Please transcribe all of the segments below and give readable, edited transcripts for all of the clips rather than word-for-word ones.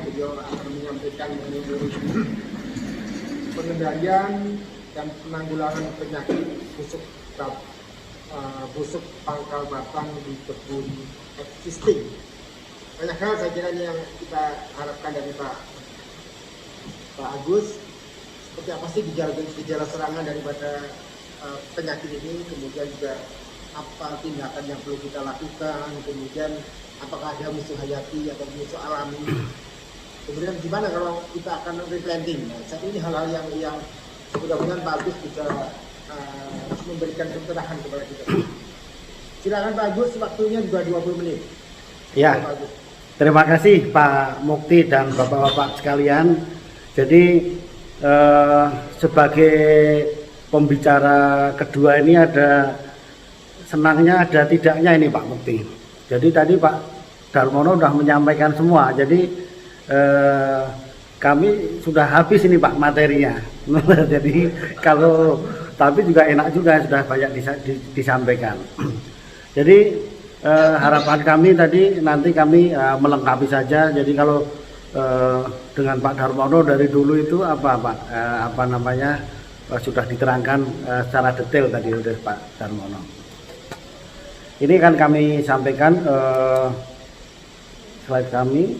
beliau akan menyampaikan mengenai pengendalian dan penanggulangan penyakit busuk pangkal batang di kebun existing. Banyak hal saya kira ini yang kita harapkan dari Pak Agus. Seperti apa sih gejala serangan daripada penyakit ini, kemudian juga apa tindakan yang perlu kita lakukan, kemudian apakah ada musuh hayati atau musuh alami, kemudian gimana kalau kita akan replanting. Nah, saat ini hal-hal yang mudah-mudahan Pak Agus bisa memberikan pencerahan kepada kita. Silakan Pak Agus, waktunya juga 20 menit. Ya, terima kasih Pak Mukti dan Bapak-Bapak sekalian. Jadi sebagai pembicara kedua ini ada senangnya ada tidaknya ini Pak Mukti. Jadi tadi Pak Darmono sudah menyampaikan semua. Jadi kami sudah habis ini Pak materinya. Jadi kalau tapi juga enak juga sudah banyak disampaikan. Jadi harapan kami tadi nanti kami melengkapi saja. Jadi kalau dengan Pak Darmono dari dulu itu apa namanya sudah diterangkan secara detail tadi oleh Pak Darmono. Ini kan kami sampaikan slide kami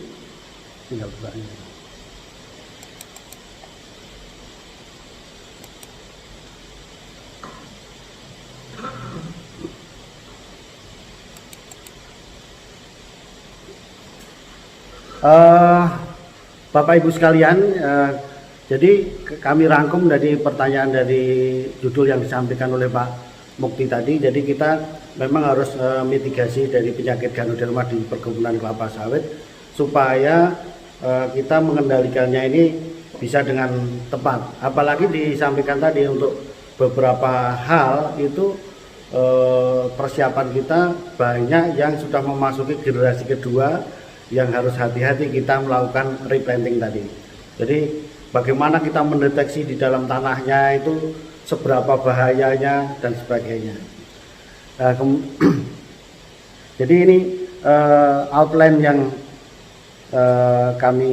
tinggal buka ini. Bapak Ibu sekalian, jadi kami rangkum dari pertanyaan dari judul yang disampaikan oleh Pak Mukti tadi. Jadi kita memang harus mitigasi dari penyakit Ganoderma di perkebunan kelapa sawit supaya kita mengendalikannya ini bisa dengan tepat. Apalagi disampaikan tadi untuk beberapa hal itu persiapan kita banyak yang sudah memasuki generasi kedua yang harus hati-hati kita melakukan replanting tadi. Jadi bagaimana kita mendeteksi di dalam tanahnya itu seberapa bahayanya dan sebagainya. Jadi ini outline yang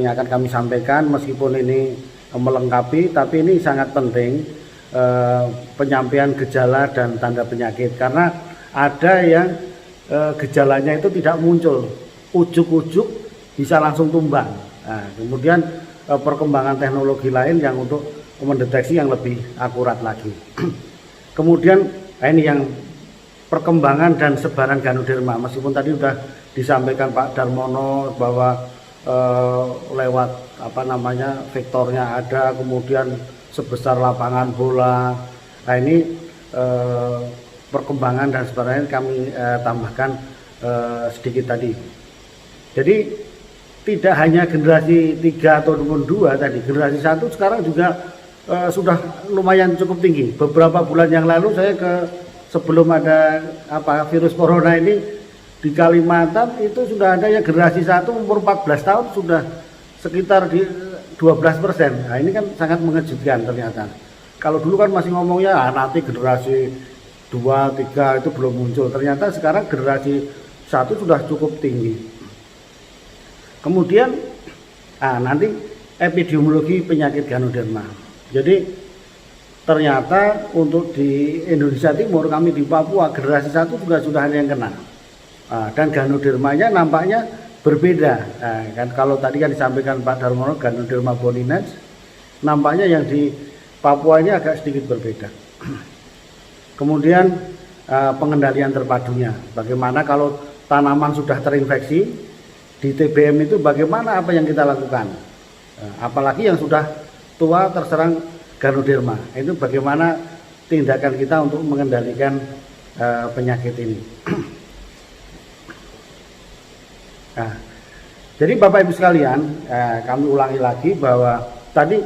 akan kami sampaikan, meskipun ini melengkapi, tapi ini sangat penting penyampaian gejala dan tanda penyakit, karena ada yang gejalanya itu tidak muncul, ujuk-ujuk bisa langsung tumbang. Nah, kemudian perkembangan teknologi lain yang untuk mendeteksi yang lebih akurat lagi. Kemudian ini yang perkembangan dan sebaran Ganoderma, meskipun tadi sudah disampaikan Pak Darmono bahwa lewat vektornya ada, kemudian sebesar lapangan bola. Nah ini perkembangan dan sebarannya kami tambahkan sedikit tadi. Jadi tidak hanya generasi 3 atau 2 tadi, generasi 1 sekarang juga sudah lumayan cukup tinggi. Beberapa bulan yang lalu saya sebelum ada virus corona ini di Kalimantan itu sudah ada yang generasi 1 umur 14 tahun sudah sekitar di 12%. Nah ini kan sangat mengejutkan ternyata. Kalau dulu kan masih ngomongnya nanti generasi 2, 3 itu belum muncul. Ternyata sekarang generasi 1 sudah cukup tinggi. Kemudian nanti epidemiologi penyakit Ganoderma. Jadi ternyata untuk di Indonesia Timur, kami di Papua generasi 1 juga sudah ada yang kena. Dan Ganodermanya nampaknya berbeda. Kan kalau tadi kan disampaikan Pak Darmono Ganoderma boninens, nampaknya yang di Papua ini agak sedikit berbeda. Kemudian pengendalian terpadunya, bagaimana kalau tanaman sudah terinfeksi di TBM itu, bagaimana apa yang kita lakukan, apalagi yang sudah tua terserang Ganoderma, itu bagaimana tindakan kita untuk mengendalikan penyakit ini. Nah, jadi Bapak Ibu sekalian, kami ulangi lagi bahwa tadi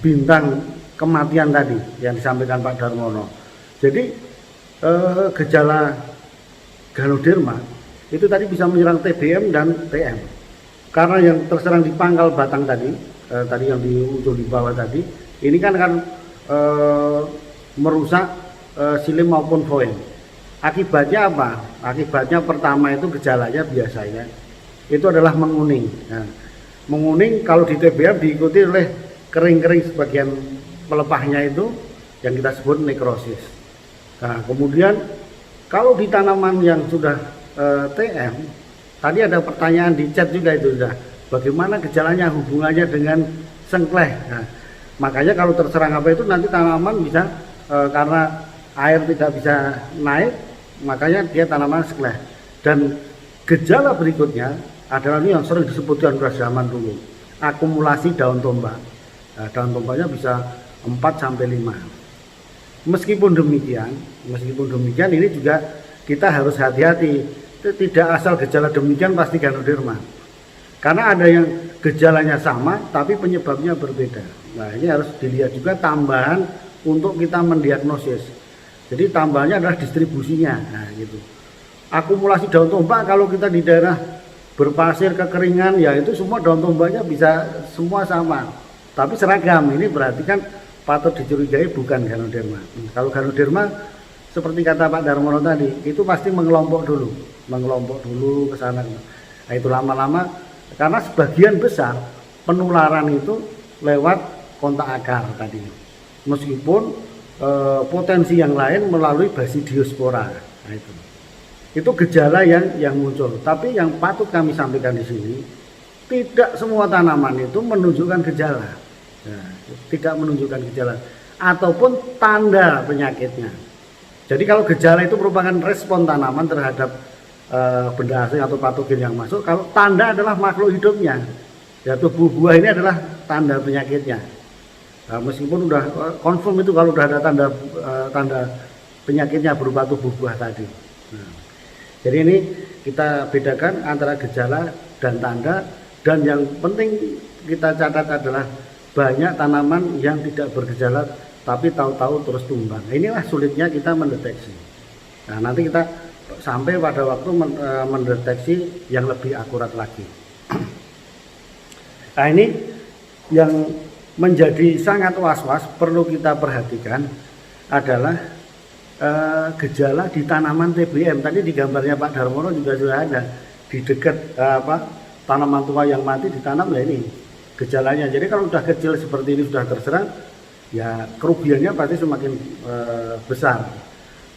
bintang kematian tadi yang disampaikan Pak Darmono. Jadi gejala Ganoderma itu tadi bisa menyerang TBM dan TM. Karena yang terserang di pangkal batang tadi yang muncul di bawah tadi, ini kan akan merusak silim maupun foil. Akibatnya apa? Akibatnya pertama itu gejalanya biasanya itu adalah menguning. Nah, menguning kalau di TBM diikuti oleh kering-kering sebagian pelepahnya itu yang kita sebut nekrosis. Nah, kemudian kalau di tanaman yang sudah TM, tadi ada pertanyaan di chat juga itu sudah, bagaimana gejalanya, hubungannya dengan sengkleh. Nah, makanya kalau terserang apa itu nanti tanaman bisa karena air tidak bisa naik, makanya dia tanaman sengkleh. Dan gejala berikutnya adalah ini yang sering disebutkan pada zaman dulu, akumulasi daun tombak. Nah, daun tombaknya bisa 4 sampai 5. Meskipun demikian ini juga kita harus hati-hati. Tidak asal gejala demikian pasti Ganoderma. Karena ada yang gejalanya sama tapi penyebabnya berbeda. Nah, ini harus dilihat juga tambahan untuk kita mendiagnosis. Jadi tambahannya adalah distribusinya. Nah, gitu. Akumulasi daun tombak kalau kita di daerah berpasir, kekeringan, ya itu semua daun tombaknya bisa semua sama. Tapi seragam, ini berarti kan patut dicurigai bukan Ganoderma. Kalau Ganoderma seperti kata Pak Darmono tadi, itu pasti mengelompok dulu ke sana. Nah, itu lama-lama karena sebagian besar penularan itu lewat kontak akar tadi. Meskipun potensi yang lain melalui Basidiospora. Nah, itu gejala yang muncul. Tapi yang patut kami sampaikan di sini, tidak semua tanaman itu menunjukkan gejala. Nah, tidak menunjukkan gejala ataupun tanda penyakitnya. Jadi kalau gejala itu merupakan respon tanaman terhadap benda asing atau patogen yang masuk, kalau tanda adalah makhluk hidupnya, ya tubuh buah ini adalah tanda penyakitnya. Nah, meskipun udah confirm itu kalau udah ada tanda penyakitnya berupa tubuh buah tadi. Nah, jadi ini kita bedakan antara gejala dan tanda, dan yang penting kita catat adalah banyak tanaman yang tidak bergejala tapi tahu-tahu terus tumbang. Inilah sulitnya kita mendeteksi. Nah, nanti kita sampai pada waktu mendeteksi yang lebih akurat lagi. Nah, ini yang menjadi sangat was-was perlu kita perhatikan adalah gejala di tanaman TBM. Tadi di gambarnya Pak Darmono juga sudah ada di dekat tanaman tua yang mati ditanam, ya ini gejalanya. Jadi kalau sudah kecil seperti ini sudah terserang, ya kerugiannya pasti semakin besar.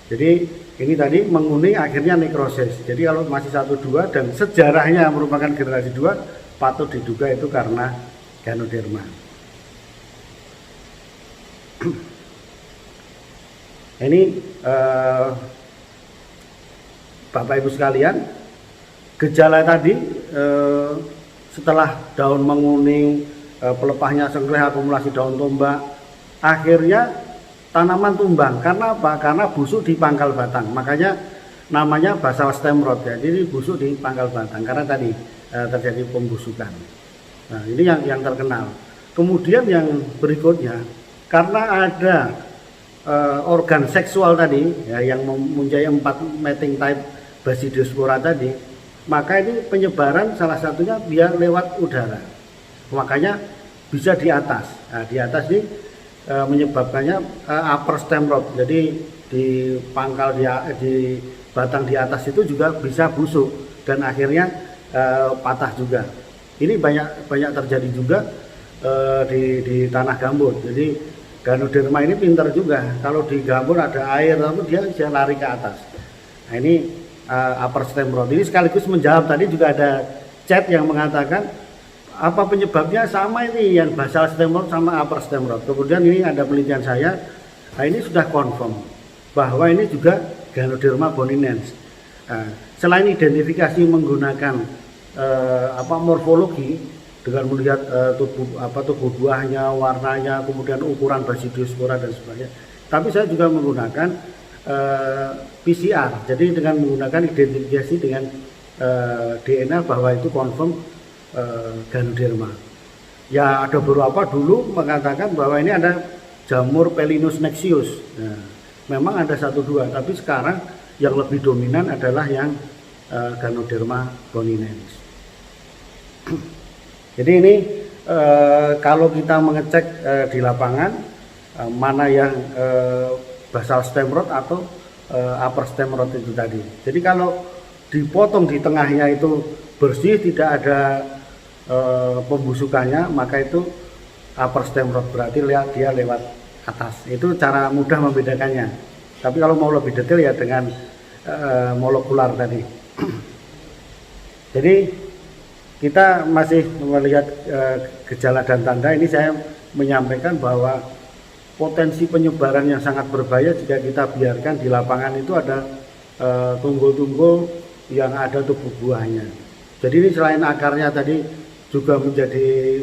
Jadi ini tadi menguning akhirnya nekrosis. Jadi kalau masih 1-2 dan sejarahnya merupakan generasi 2, patut diduga itu karena Ganoderma. Ini Bapak Ibu sekalian, gejala tadi setelah daun menguning, pelepahnya sengkleh, akumulasi daun tombak, akhirnya tanaman tumbang. Karena apa? Karena busuk di pangkal batang. Makanya namanya basal stem rot ya. Jadi busuk di pangkal batang karena tadi terjadi pembusukan. Nah, ini yang terkenal. Kemudian yang berikutnya, karena ada organ seksual tadi ya, yang mempunyai 4 mating type Basidiospora tadi, maka ini penyebaran salah satunya dia lewat udara. Makanya bisa di atas. Nah, di atas ini menyebabkannya upper stem rot. Jadi di pangkal di batang di atas itu juga bisa busuk dan akhirnya patah juga. Ini banyak terjadi juga di tanah gambut. Jadi Ganoderma ini pintar juga. Kalau di gambut ada air, lalu dia bisa lari ke atas. Nah, ini upper stem rot. Ini sekaligus menjawab tadi juga ada chat yang mengatakan apa penyebabnya sama ini yang basal stem rot sama upper stem rot. Kemudian ini ada penelitian saya, nah ini sudah confirm bahwa ini juga Ganoderma boninens. Nah, selain identifikasi menggunakan morfologi dengan melihat tubuh buahnya, warnanya, kemudian ukuran Basidiospora dan sebagainya, tapi saya juga menggunakan PCR. Jadi dengan menggunakan identifikasi dengan DNA bahwa itu confirm Ganoderma. Ya ada beberapa dulu mengatakan bahwa ini ada jamur Pelinus nexius. Nah, memang ada 1-2, tapi sekarang yang lebih dominan adalah yang Ganoderma boninens. Jadi ini kalau kita mengecek di lapangan mana yang basal stem rot atau upper stem rot itu tadi. Jadi kalau dipotong di tengahnya itu bersih, tidak ada pembusukannya, maka itu upper stem rot, berarti dia lewat atas. Itu cara mudah membedakannya. Tapi kalau mau lebih detail ya dengan molekular tadi. Jadi kita masih melihat gejala dan tanda. Ini saya menyampaikan bahwa potensi penyebaran yang sangat berbahaya jika kita biarkan di lapangan itu ada tunggul-tunggul yang ada tubuh buahnya. Jadi ini selain akarnya tadi juga menjadi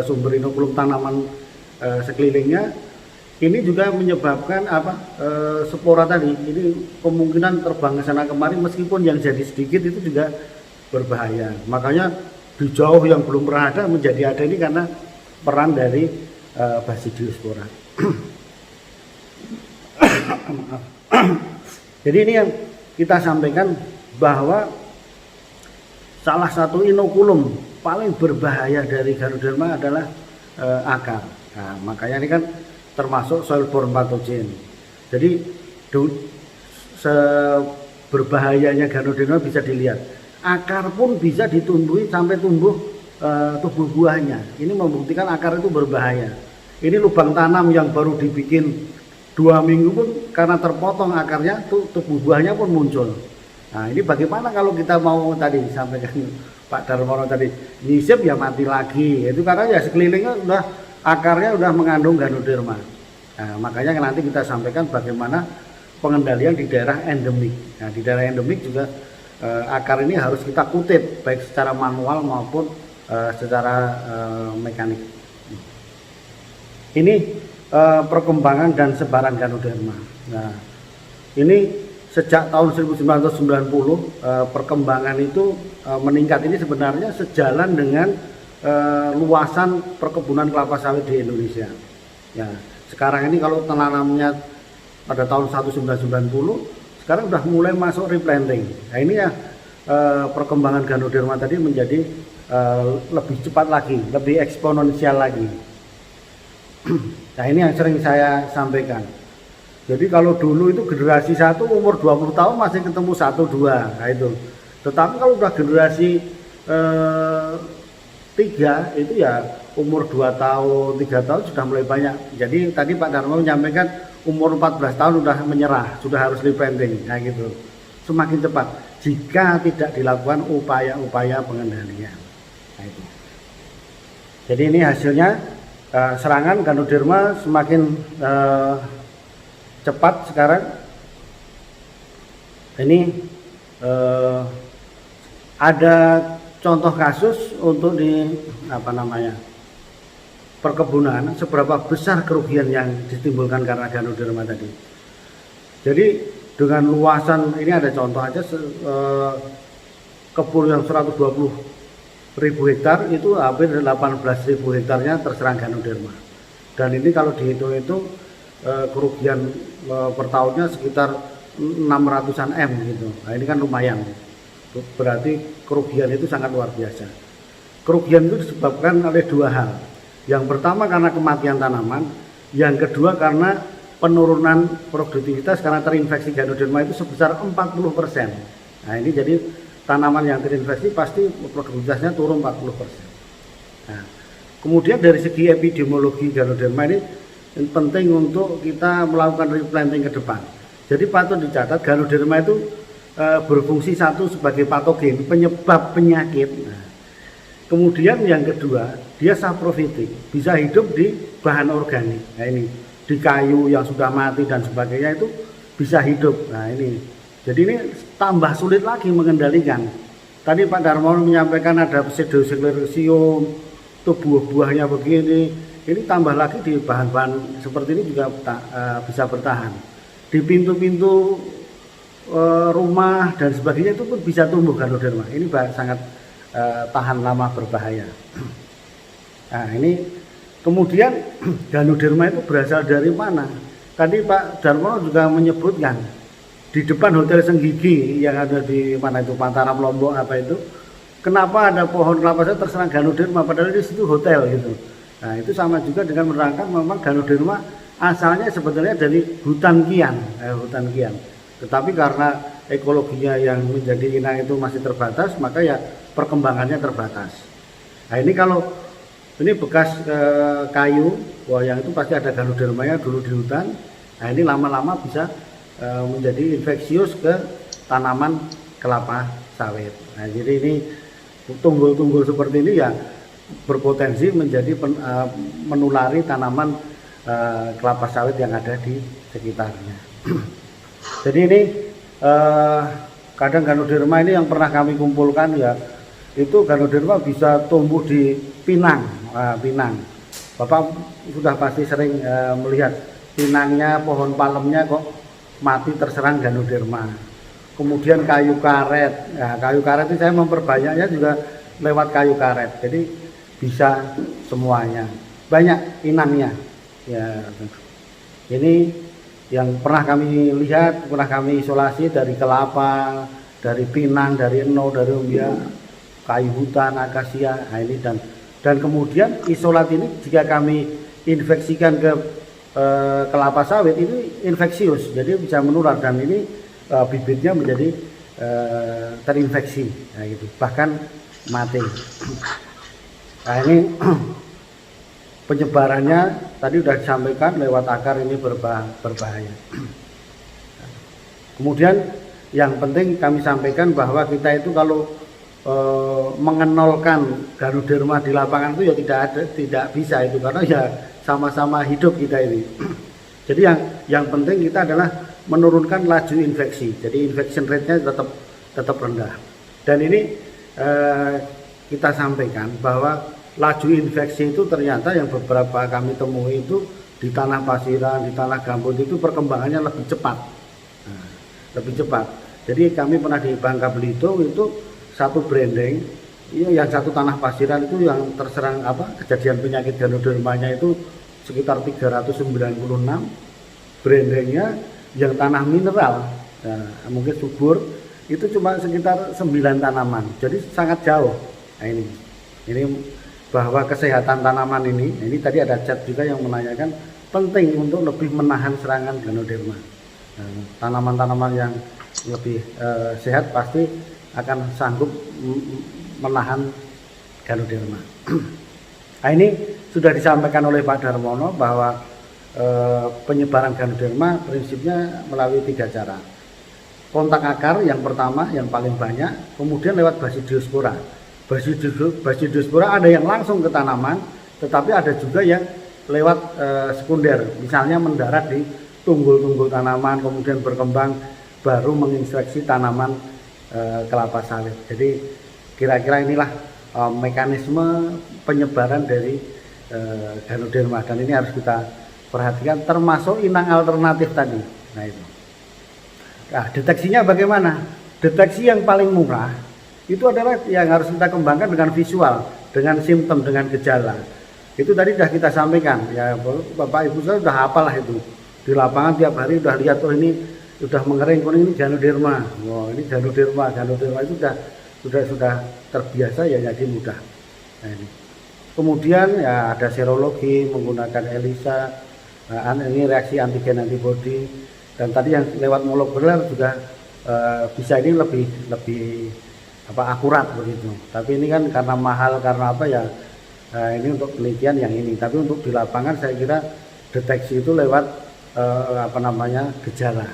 sumber inokulum tanaman sekelilingnya, ini juga menyebabkan spora tadi. Ini kemungkinan terbang ke sana kemari, meskipun yang jadi sedikit itu juga berbahaya. Makanya di jauh yang belum pernah ada menjadi ada ini karena peran dari Basidiospora. Jadi ini yang kita sampaikan bahwa salah satu inokulum paling berbahaya dari Ganoderma adalah akar. Nah, makanya ini kan termasuk soil-borne pathogen. Jadi seberbahayanya Ganoderma bisa dilihat. Akar pun bisa ditumbuhi sampai tumbuh tubuh buahnya. Ini membuktikan akar itu berbahaya. Ini lubang tanam yang baru dibikin 2 minggu pun karena terpotong akarnya, tubuh buahnya pun muncul. Nah, ini bagaimana kalau kita mau tadi disampaikan Pak Darmono tadi, nyisip ya mati lagi. Itu karena ya sekelilingnya akarnya udah mengandung Ganoderma. Nah, makanya nanti kita sampaikan bagaimana pengendalian di daerah endemik. Nah, di daerah endemik juga akar ini harus kita kutip baik secara manual maupun secara mekanik. Ini perkembangan dan sebaran Ganoderma. Nah, ini sejak tahun 1990 perkembangan itu meningkat. Ini sebenarnya sejalan dengan luasan perkebunan kelapa sawit di Indonesia. Ya, sekarang ini kalau tanamnya pada tahun 1990, sekarang sudah mulai masuk replanting. Nah, ini ya perkembangan Ganoderma tadi menjadi lebih cepat lagi, lebih eksponensial lagi. Nah, ini yang sering saya sampaikan. Jadi kalau dulu itu generasi 1 umur 20 tahun masih ketemu 1-2, nah itu. Tetapi kalau udah generasi 3 itu ya umur 2 tahun, 3 tahun sudah mulai banyak. Jadi tadi Pak Darmo menyampaikan umur 14 tahun sudah menyerah, sudah harus replanting, nah gitu. Semakin cepat jika tidak dilakukan upaya-upaya pengendalian. Nah, itu. Jadi ini hasilnya serangan Ganoderma semakin cepat sekarang. Ini ada contoh kasus untuk di perkebunan, seberapa besar kerugian yang ditimbulkan karena Ganoderma tadi. Jadi dengan luasan ini ada contoh aja, kebun yang 120.000 hektar itu hampir 18.000 hektarnya terserang Ganoderma. Dan ini kalau dihitung itu kerugian per tahunnya sekitar 600-an M gitu. Nah, ini kan lumayan. Berarti kerugian itu sangat luar biasa. Kerugian itu disebabkan oleh 2 hal. Yang pertama karena kematian tanaman, yang kedua karena penurunan produktivitas karena terinfeksi Ganoderma itu sebesar 40%. Nah, ini jadi tanaman yang terinfeksi pasti produktivitasnya turun 40%. Nah, kemudian dari segi epidemiologi Ganoderma ini penting untuk kita melakukan replanting ke depan. Jadi patut dicatat Ganoderma itu berfungsi satu sebagai patogen, penyebab penyakit. Nah, kemudian yang kedua, dia saprofitik, bisa hidup di bahan organik. Nah, ini di kayu yang sudah mati dan sebagainya itu bisa hidup. Nah, ini jadi ini tambah sulit lagi mengendalikan. Tadi Pak Darmono menyampaikan ada pseudosclerosium, tuh buah-buahnya begini. Ini tambah lagi di bahan-bahan seperti ini juga bisa bertahan. Di pintu-pintu rumah dan sebagainya itu pun bisa tumbuh Ganoderma. Ini sangat tahan lama, berbahaya. Nah, ini kemudian Ganoderma itu berasal dari mana? Tadi Pak Darmono juga menyebutkan di depan Hotel Senggigi yang ada di mana itu, Mataram Lombok apa itu, kenapa ada pohon kelapa sawit terserang Ganoderma padahal di situ hotel gitu. Nah, itu sama juga dengan menerangkan memang Ganoderma asalnya sebetulnya dari hutan kian, tetapi karena ekologinya yang menjadi inang itu masih terbatas, maka ya perkembangannya terbatas. Nah ini kalau ini bekas kayu, wah yang itu pasti ada Ganodermanya dulu di hutan. Nah ini lama-lama bisa menjadi infeksius ke tanaman kelapa sawit. Nah jadi ini tunggul-tunggul seperti ini ya berpotensi menjadi menulari tanaman kelapa sawit yang ada di sekitarnya. Jadi ini kadang Ganoderma ini yang pernah kami kumpulkan ya, itu Ganoderma bisa tumbuh di pinang. Pinang, Bapak sudah pasti sering melihat pinangnya, pohon palemnya kok mati terserang Ganoderma. Kemudian kayu karet, ya, kayu karet itu saya memperbanyaknya juga lewat kayu karet, jadi bisa semuanya, banyak inangnya. Ya, ini yang pernah kami lihat, pernah kami isolasi dari kelapa, dari pinang, dari eno, dari umbia, kayu hutan, akasia. Nah ini dan kemudian isolat ini jika kami infeksikan ke kelapa sawit ini infeksius, jadi bisa menular dan ini bibitnya menjadi terinfeksi, nah, gitu. Bahkan mati. Nah ini penyebarannya tadi sudah disampaikan lewat akar ini berbahaya. Kemudian yang penting kami sampaikan bahwa kita itu kalau mengenolkan Ganoderma di lapangan itu ya tidak bisa itu, karena ya sama-sama hidup kita ini. Jadi yang penting kita adalah menurunkan laju infeksi. Jadi infection rate-nya tetap rendah. Dan ini kita sampaikan bahwa laju infeksi itu ternyata yang beberapa kami temui itu di tanah pasiran, di tanah gambut itu perkembangannya lebih cepat. Nah, lebih cepat. Jadi kami pernah di Bangka Belitung itu satu branding, yang satu tanah pasiran itu yang terserang kejadian penyakit Ganodermanya itu sekitar 396, brandingnya yang tanah mineral, nah, mungkin subur itu cuma sekitar 9 tanaman, jadi sangat jauh. Nah ini bahwa kesehatan tanaman ini tadi ada chat juga yang menanyakan penting untuk lebih menahan serangan Ganoderma. Nah, tanaman-tanaman yang lebih sehat pasti akan sanggup menahan Ganoderma. Nah ini sudah disampaikan oleh Pak Darmono bahwa penyebaran Ganoderma prinsipnya melalui 3 cara. Kontak akar yang pertama yang paling banyak, kemudian lewat Basidiospora. Basidiospora ada yang langsung ke tanaman, tetapi ada juga yang lewat sekunder, misalnya mendarat di tunggul-tunggul tanaman, kemudian berkembang baru menginfeksi tanaman kelapa sawit. Jadi kira-kira inilah mekanisme penyebaran dari Ganoderma, dan ini harus kita perhatikan, termasuk inang alternatif tadi. Nah itu. Nah, deteksinya bagaimana? Deteksi yang paling murah itu adalah yang harus kita kembangkan dengan visual, dengan simptom, dengan gejala. Itu tadi sudah kita sampaikan, ya Bapak Ibu saya sudah hafal lah itu. Di lapangan tiap hari sudah lihat, oh ini sudah mengering, kuning, ini Ganoderma. Oh ini Ganoderma itu sudah terbiasa ya, jadi mudah. Nah, ini. Kemudian ya ada serologi menggunakan ELISA, ini reaksi antigen antibody, dan tadi yang lewat molekuler juga bisa ini lebih akurat begitu. Tapi ini kan karena mahal, karena apa ya, ini untuk penelitian yang ini. Tapi untuk di lapangan saya kira deteksi itu lewat gejala.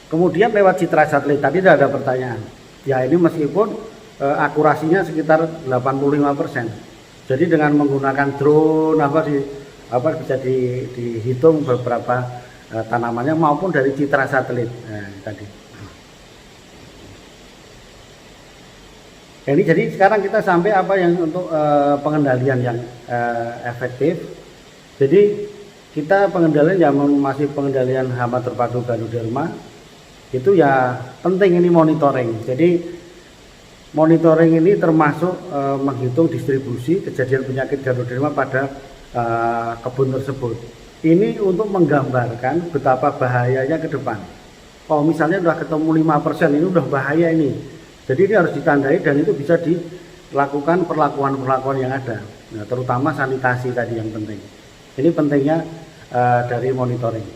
Kemudian lewat citra satelit, tadi ada pertanyaan. Ya ini meskipun akurasinya sekitar 85%. Jadi dengan menggunakan drone bisa dihitung beberapa tanamannya maupun dari citra satelit tadi. Jadi sekarang kita sampai apa yang untuk pengendalian yang efektif. Jadi kita pengendalian yang masih pengendalian hama terpadu Ganoderma itu ya penting ini monitoring. Jadi monitoring ini termasuk menghitung distribusi kejadian penyakit Ganoderma pada kebun tersebut. Ini untuk menggambarkan betapa bahayanya ke depan. Oh misalnya sudah ketemu 5%, ini udah bahaya ini. Jadi ini harus ditandai dan itu bisa dilakukan perlakuan-perlakuan yang ada. Nah, terutama sanitasi tadi yang penting. Ini pentingnya dari monitoring.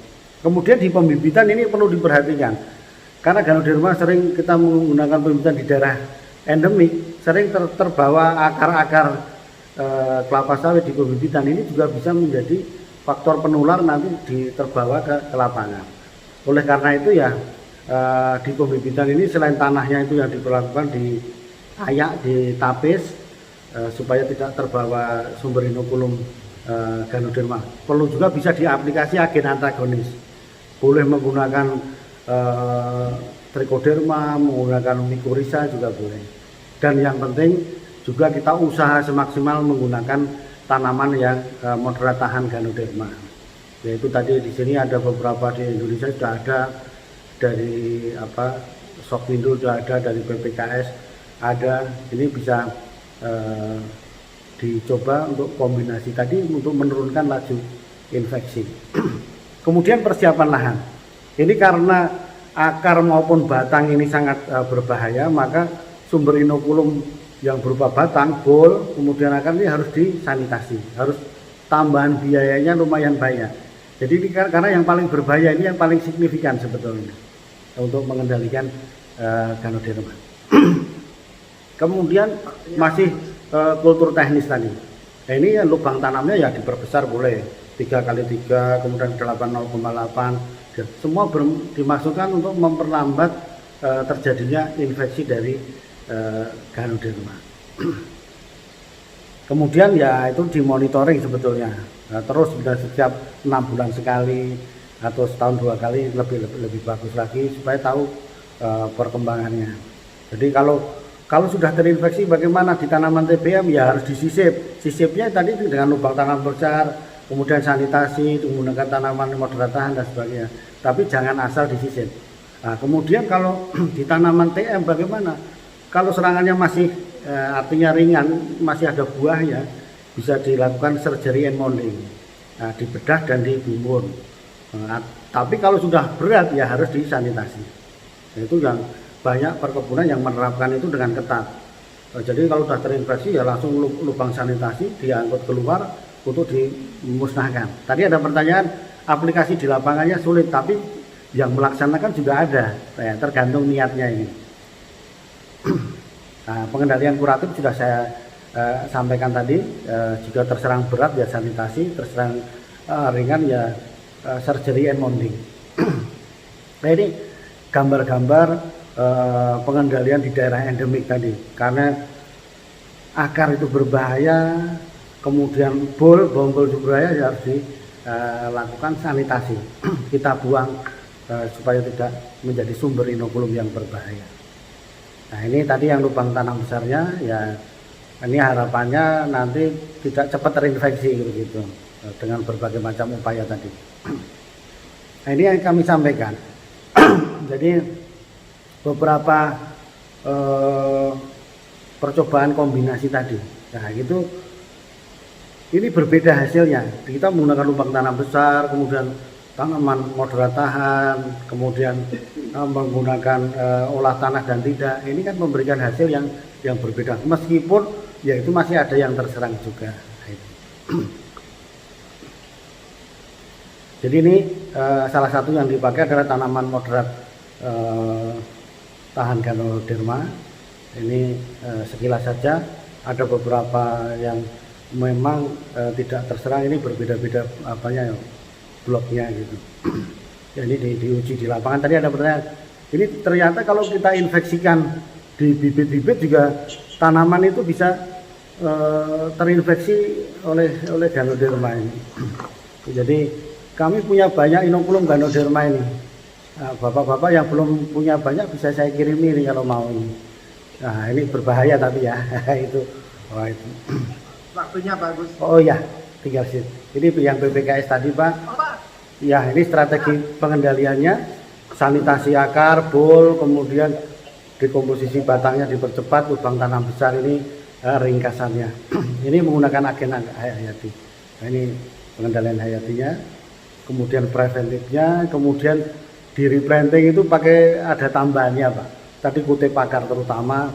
Kemudian di pembibitan ini perlu diperhatikan. Karena Ganoderma sering kita menggunakan pembibitan di daerah endemik sering terbawa akar-akar kelapa sawit di pembibitan, ini juga bisa menjadi faktor penular nanti terbawa ke lapangan. Oleh karena itu ya di pembibitan ini selain tanahnya itu yang diperlakukan diayak, ditapis supaya tidak terbawa sumber inokulum Ganoderma. Perlu juga bisa diaplikasi agen antagonis. Boleh menggunakan Trichoderma, menggunakan Mycorrhiza juga boleh. Dan yang penting juga kita usaha semaksimal menggunakan tanaman yang moderat tahan Ganoderma. Yaitu tadi di sini ada beberapa di Indonesia sudah ada dari Sokwindo, sudah ada dari PPKS ada. Ini bisa dicoba untuk kombinasi tadi untuk menurunkan laju infeksi. Kemudian persiapan lahan. Ini karena akar maupun batang ini sangat berbahaya, maka sumber inokulum yang berupa batang, bol, kemudian akar ini harus disanitasi, harus tambahan biayanya lumayan banyak. Jadi ini karena yang paling berbahaya ini yang paling signifikan sebetulnya untuk mengendalikan Ganoderma. Kemudian masih kultur teknis tadi. Nah, ini ya, lubang tanamnya ya diperbesar boleh 3x3, kemudian 0,8. Semua dimaksudkan untuk memperlambat terjadinya infeksi dari Ganoderma. Kemudian ya itu dimonitoring sebetulnya. Nah, terus sudah setiap 6 bulan sekali atau setahun 2 kali lebih bagus lagi supaya tahu perkembangannya. Jadi kalau sudah terinfeksi bagaimana di tanaman TBM ya harus disisip. Sisipnya tadi dengan lubang tanam besar, kemudian sanitasi, menggunakan tanaman moderat tahan dan sebagainya. Tapi jangan asal disisip. Nah, kemudian kalau di tanaman TM bagaimana? Kalau serangannya masih artinya ringan, masih ada buahnya, bisa dilakukan surgery and mounding. Nah, dibedah dan dibumbun. Nah, tapi kalau sudah berat ya harus disanitasi. Nah, itu yang banyak perkebunan yang menerapkan itu dengan ketat. Jadi kalau sudah terinfeksi ya langsung lubang sanitasi diangkut keluar untuk dimusnahkan. Tadi ada pertanyaan, aplikasi di lapangannya sulit, tapi yang melaksanakan juga ada, ya, tergantung niatnya ini. Nah, pengendalian kuratif sudah saya sampaikan tadi, jika terserang berat ya sanitasi, terserang ringan ya surgery and mounding. Nah, ini gambar-gambar pengendalian di daerah endemik tadi, karena akar itu berbahaya, kemudian bol berbahaya ya harus dilakukan sanitasi. Kita buang supaya tidak menjadi sumber inokulum yang berbahaya. Nah, ini tadi yang lubang tanam besarnya ya, ini harapannya nanti tidak cepat terinfeksi gitu dengan berbagai macam upaya tadi. Nah, ini yang kami sampaikan. Jadi beberapa percobaan kombinasi tadi, nah itu ini berbeda hasilnya. Kita menggunakan lubang tanam besar, kemudian tanaman moderat tahan, kemudian menggunakan olah tanah dan tidak. Ini kan memberikan hasil yang berbeda, meskipun ya itu masih ada yang terserang juga. Jadi ini salah satu yang dipakai adalah tanaman moderat tahan Ganoderma. Ini sekilas saja, ada beberapa yang memang tidak terserang, ini berbeda-beda apanya ya, bloknya gitu. Ya, ini diuji di lapangan. Tadi ada pertanyaan, ini ternyata kalau kita infeksikan di bibit-bibit juga tanaman itu bisa terinfeksi oleh Ganoderma ini. Jadi kami punya banyak inokulum Ganoderma ini. Bapak-bapak yang belum punya banyak bisa saya kirimi ini kalau mau ini. Nah, ini berbahaya tapi ya itu. Oh, itu. Waktunya bagus. Oh ya, tinggal sih. Ini yang PPKS tadi Pak. Ya, ini strategi pengendaliannya, sanitasi akar, bol, kemudian dekomposisi batangnya dipercepat, lubang tanam besar ini ringkasannya. Ini menggunakan agen hayati. Nah, ini pengendalian hayatinya, kemudian preventifnya, kemudian di replanting itu pakai ada tambahannya Pak. Tadi kutip akar terutama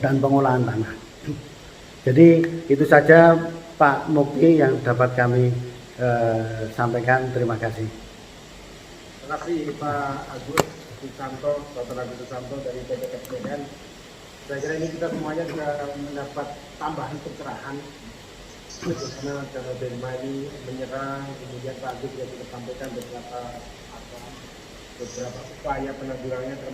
dan pengolahan tanah. Jadi itu saja Pak Mukti yang dapat kami sampaikan. Terima kasih. Terima kasih Pak Agus Susanto, Dr. Agus Susanto dari PPKS Medan. Saya kira ini kita semuanya juga mendapat tambahan pencerahan bagaimana Danau Berma ini menyerang, kemudian Pak Agus juga sudah sampaikan beberapa upaya penanggulangannya.